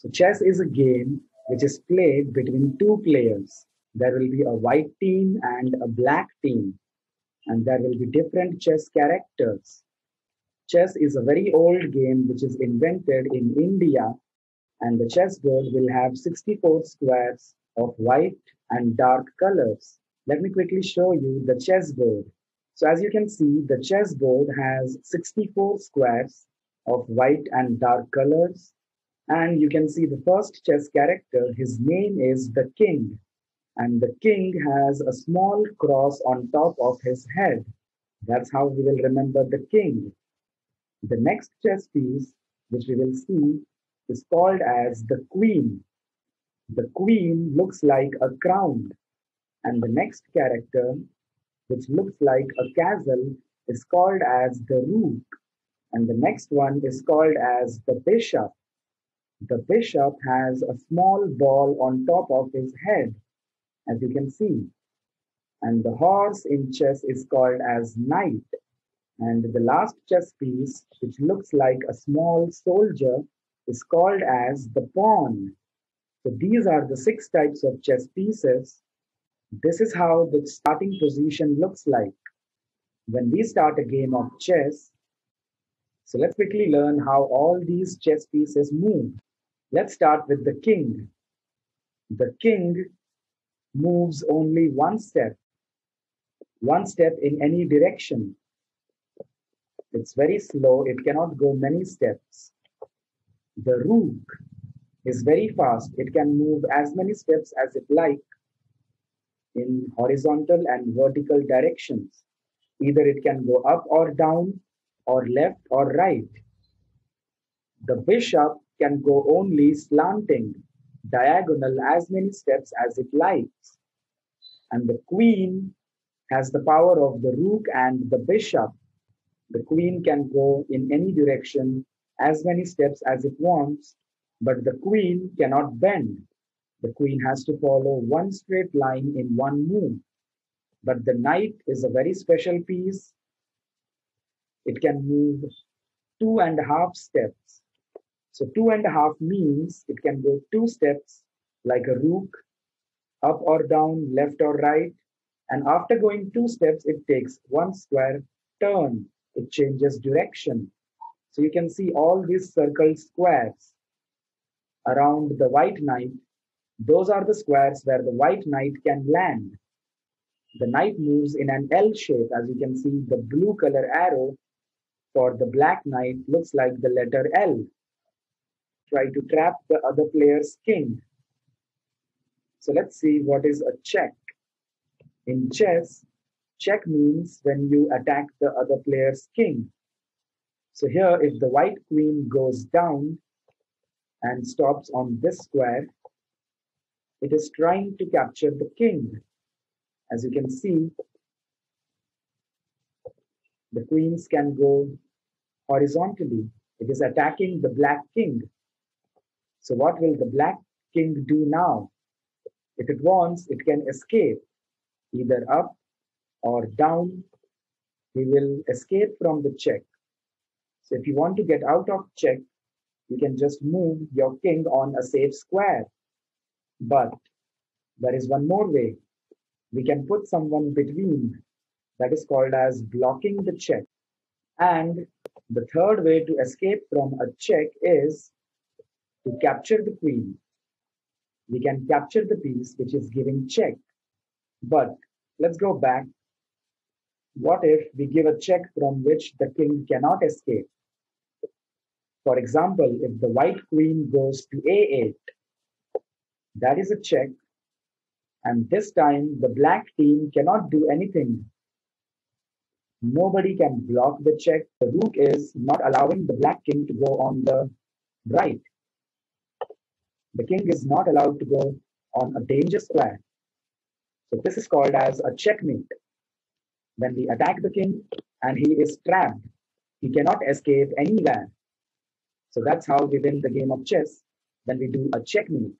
So chess is a game which is played between two players. There will be a white team and a black team, and there will be different chess characters. Chess is a very old game which is invented in India, and the chessboard will have 64 squares of white and dark colors. Let me quickly show you the chessboard. So as you can see, the chessboard has 64 squares of white and dark colors. And you can see the first chess character, his name is the king. And the king has a small cross on top of his head. That's how we will remember the king. The next chess piece, which we will see, is called as the queen. The queen looks like a crown. And the next character, which looks like a castle, is called as the rook. And the next one is called as the bishop. The bishop has a small ball on top of his head, as you can see. And the horse in chess is called as knight. And the last chess piece, which looks like a small soldier, is called as the pawn. So these are the 6 types of chess pieces. This is how the starting position looks like when we start a game of chess. So let's quickly learn how all these chess pieces move. Let's start with the king. The king moves only one step in any direction. It's very slow, it cannot go many steps. The rook is very fast, it can move as many steps as it likes in horizontal and vertical directions. Either it can go up or down, or left or right. The bishop can go only slanting, diagonal as many steps as it likes. And the queen has the power of the rook and the bishop. The queen can go in any direction as many steps as it wants, but the queen cannot bend. The queen has to follow one straight line in one move. But the knight is a very special piece. It can move 2.5 steps. So 2.5 means it can go 2 steps like a rook, up or down, left or right. And after going 2 steps, it takes 1 square turn. It changes direction. So you can see all these circle squares around the white knight. Those are the squares where the white knight can land. The knight moves in an L shape. As you can see, the blue color arrow for the black knight looks like the letter L. Try to trap the other player's king. So let's see what is a check. In chess, check means when you attack the other player's king. So here, if the white queen goes down and stops on this square, it is trying to capture the king. As you can see, the queens can go horizontally. It is attacking the black king. So what will the black king do now? If it wants, it can escape either up or down. He will escape from the check. So if you want to get out of check, you can just move your king on a safe square. But there is one more way. We can put someone between. That is called as blocking the check. And the third way to escape from a check is to capture the queen. We can capture the piece which is giving check. But let's go back. What if we give a check from which the king cannot escape? For example, if the white queen goes to A8, that is a check. And this time the black team cannot do anything. Nobody can block the check. The rook is not allowing the black king to go on the right. The king is not allowed to go on a danger square. So this is called as a checkmate. When we attack the king and he is trapped, he cannot escape anywhere. So that's how we win the game of chess, when we do a checkmate.